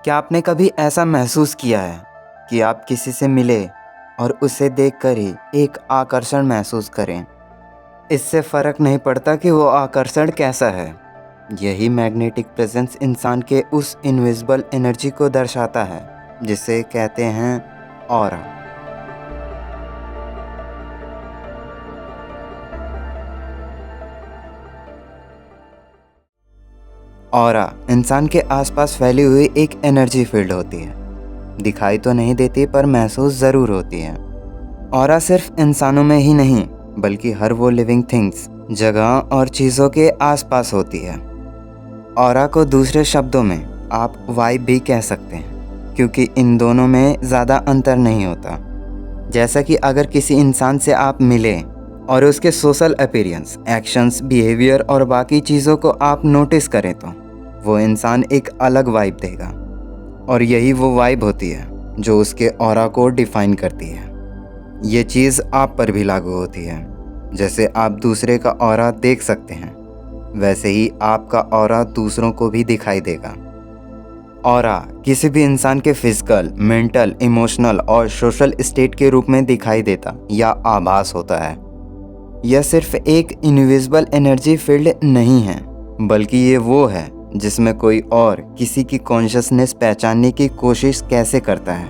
क्या आपने कभी ऐसा महसूस किया है कि आप किसी से मिले और उसे देखकर ही एक आकर्षण महसूस करें? इससे फ़र्क नहीं पड़ता कि वो आकर्षण कैसा है। यही मैग्नेटिक प्रेजेंस इंसान के उस इनविजिबल एनर्जी को दर्शाता है जिसे कहते हैं ऑरा। ऑरा इंसान के आसपास फैली हुई एक एनर्जी फील्ड होती है। दिखाई तो नहीं देती पर महसूस ज़रूर होती है। ऑरा सिर्फ इंसानों में ही नहीं बल्कि हर वो लिविंग थिंग्स, जगह और चीज़ों के आसपास होती है। ऑरा को दूसरे शब्दों में आप वाइब भी कह सकते हैं, क्योंकि इन दोनों में ज़्यादा अंतर नहीं होता। जैसा कि अगर किसी इंसान से आप मिलें और उसके सोशल अपीयरेंस, एक्शंस, बिहेवियर और बाकी चीज़ों को आप नोटिस करें तो वो इंसान एक अलग वाइब देगा। और यही वो वाइब होती है जो उसके ऑरा को डिफाइन करती है। ये चीज़ आप पर भी लागू होती है। जैसे आप दूसरे का ऑरा देख सकते हैं, वैसे ही आपका ऑरा दूसरों को भी दिखाई देगा। ऑरा किसी भी इंसान के फिजिकल, मेंटल, इमोशनल और सोशल स्टेट के रूप में दिखाई देता या आभास होता है। यह सिर्फ एक इनविजिबल एनर्जी फील्ड नहीं है, बल्कि ये वो है जिसमें कोई और किसी की कॉन्शियसनेस पहचानने की कोशिश कैसे करता है,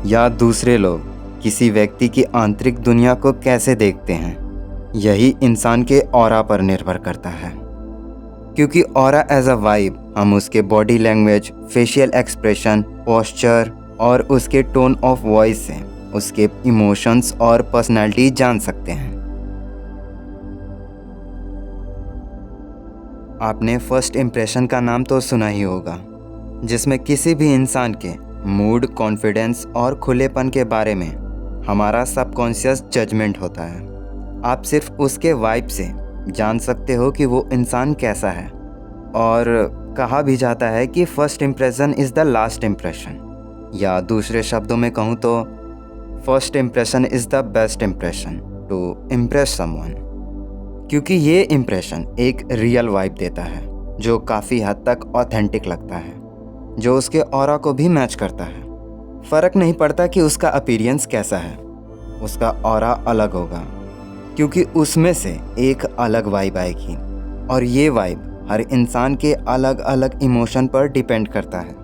या दूसरे लोग किसी व्यक्ति की आंतरिक दुनिया को कैसे देखते हैं। यही इंसान के ऑरा पर निर्भर करता है। क्योंकि ऑरा एज अ वाइब हम उसके body language, facial expression, posture और उसके टोन ऑफ वॉइस से उसके इमोशंस और पर्सनालिटी जान सकते हैं। आपने फर्स्ट इम्प्रेशन का नाम तो सुना ही होगा, जिसमें किसी भी इंसान के मूड, कॉन्फिडेंस और खुलेपन के बारे में हमारा सबकॉन्शियस जजमेंट होता है। आप सिर्फ उसके वाइब से जान सकते हो कि वो इंसान कैसा है। और कहा भी जाता है कि first impression is the last impression, या दूसरे शब्दों में कहूँ तो first impression is the best impression to impress someone. क्योंकि ये इम्प्रेशन एक रियल वाइब देता है जो काफ़ी हद तक ऑथेंटिक लगता है, जो उसके ऑरा को भी मैच करता है। फ़र्क नहीं पड़ता कि उसका अपीयरेंस कैसा है, उसका ऑरा अलग होगा, क्योंकि उसमें से एक अलग वाइब आएगी। और ये वाइब हर इंसान के अलग अलग इमोशन पर डिपेंड करता है।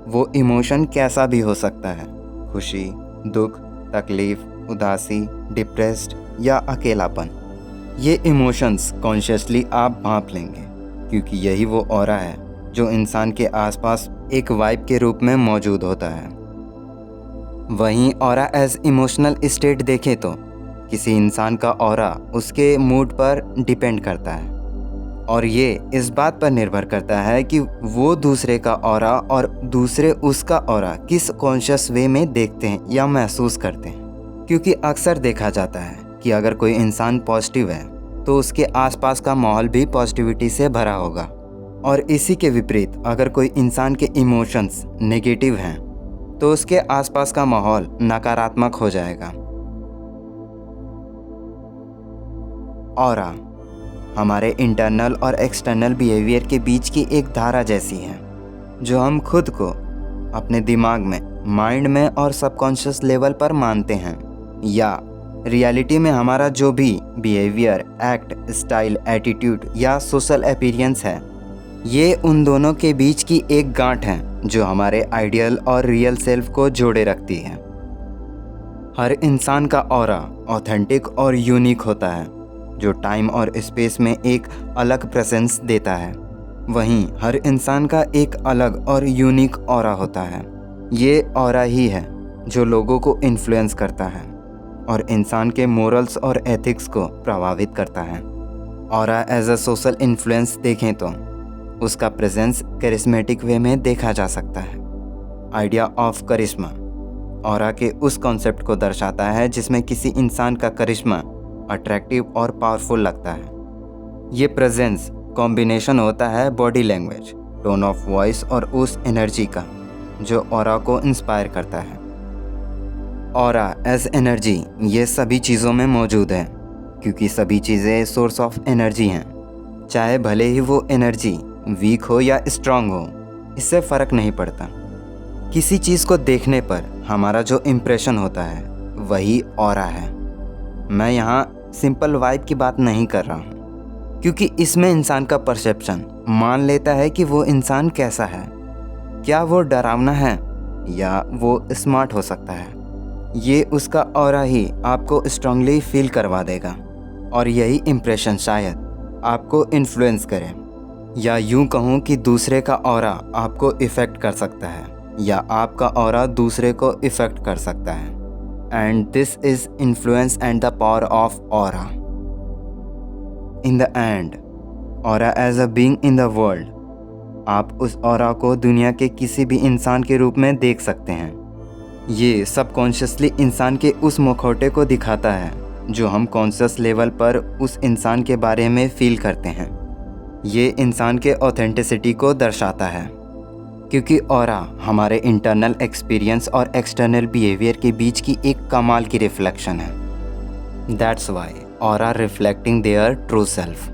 वो इमोशन कैसा भी हो सकता है, खुशी, दुख, तकलीफ़, उदासी, डिप्रेस्ड या अकेलापन। ये इमोशंस कॉन्शियसली आप भांप लेंगे, क्योंकि यही वो ऑरा है जो इंसान के आसपास एक वाइब के रूप में मौजूद होता है। वहीं ऑरा एज इमोशनल स्टेट देखें तो किसी इंसान का ऑरा उसके मूड पर डिपेंड करता है, और ये इस बात पर निर्भर करता है कि वो दूसरे का ऑरा और दूसरे उसका ऑरा किस कॉन्शियस वे में देखते हैं या महसूस करते हैं। क्योंकि अक्सर देखा जाता है कि अगर कोई इंसान पॉजिटिव है तो उसके आसपास का माहौल भी पॉजिटिविटी से भरा होगा, और इसी के विपरीत अगर कोई इंसान के इमोशंस नेगेटिव हैं तो उसके आसपास का माहौल नकारात्मक हो जाएगा। ऑरा हमारे इंटरनल और एक्सटर्नल बिहेवियर के बीच की एक धारा जैसी है, जो हम खुद को अपने दिमाग में, माइंड में और सबकॉन्शियस लेवल पर मानते हैं, या रियलिटी में हमारा जो भी बिहेवियर, एक्ट, स्टाइल, एटीट्यूड या सोशल अपीयरेंस है, ये उन दोनों के बीच की एक गांठ है जो हमारे आइडियल और रियल सेल्फ को जोड़े रखती है। हर इंसान का ऑरा ऑथेंटिक और यूनिक होता है, जो टाइम और स्पेस में एक अलग प्रेजेंस देता है। वहीं हर इंसान का एक अलग और यूनिक ऑरा होता है। ये ऑरा ही है जो लोगों को इन्फ्लुएंस करता है और इंसान के मोरल्स और एथिक्स को प्रभावित करता है। Aura as a social influence देखें तो उसका प्रेजेंस करिश्मेटिक वे में देखा जा सकता है। आइडिया ऑफ करिश्मा ऑरा के उस कॉन्सेप्ट को दर्शाता है जिसमें किसी इंसान का करिश्मा अट्रैक्टिव और पावरफुल लगता है। ये प्रेजेंस कॉम्बिनेशन होता है body language, tone of voice और उस एनर्जी का जो ऑरा को इंस्पायर करता है। ऑरा एज एनर्जी ये सभी चीज़ों में मौजूद है, क्योंकि सभी चीज़ें सोर्स ऑफ एनर्जी हैं। चाहे भले ही वो एनर्जी वीक हो या स्ट्रांग हो, इससे फ़र्क नहीं पड़ता। किसी चीज़ को देखने पर हमारा जो इम्प्रेशन होता है वही ऑरा है। मैं यहाँ सिंपल वाइब की बात नहीं कर रहा हूँ, क्योंकि इसमें इंसान का परसेप्शन मान लेता है कि वो इंसान कैसा है। क्या वो डरावना है या वो स्मार्ट हो सकता है, ये उसका ऑरा ही आपको स्ट्रांगली फील करवा देगा। और यही इम्प्रेशन शायद आपको इन्फ्लुएंस करे, या यूं कहूँ कि दूसरे का ऑरा आपको इफ़ेक्ट कर सकता है या आपका ऑरा दूसरे को इफ़ेक्ट कर सकता है। And this is influence and the power of aura. In the end, aura as a being in the world, आप उस ऑरा को दुनिया के किसी भी इंसान के रूप में देख सकते हैं। ये सबकॉन्शियसली इंसान के उस मुखौटे को दिखाता है जो हम कॉन्शियस लेवल पर उस इंसान के बारे में फील करते हैं। ये इंसान के ऑथेंटिसिटी को दर्शाता है, क्योंकि ऑरा हमारे इंटरनल एक्सपीरियंस और एक्सटर्नल बिहेवियर के बीच की एक कमाल की रिफ्लेक्शन है। That's why aura reflecting their true self.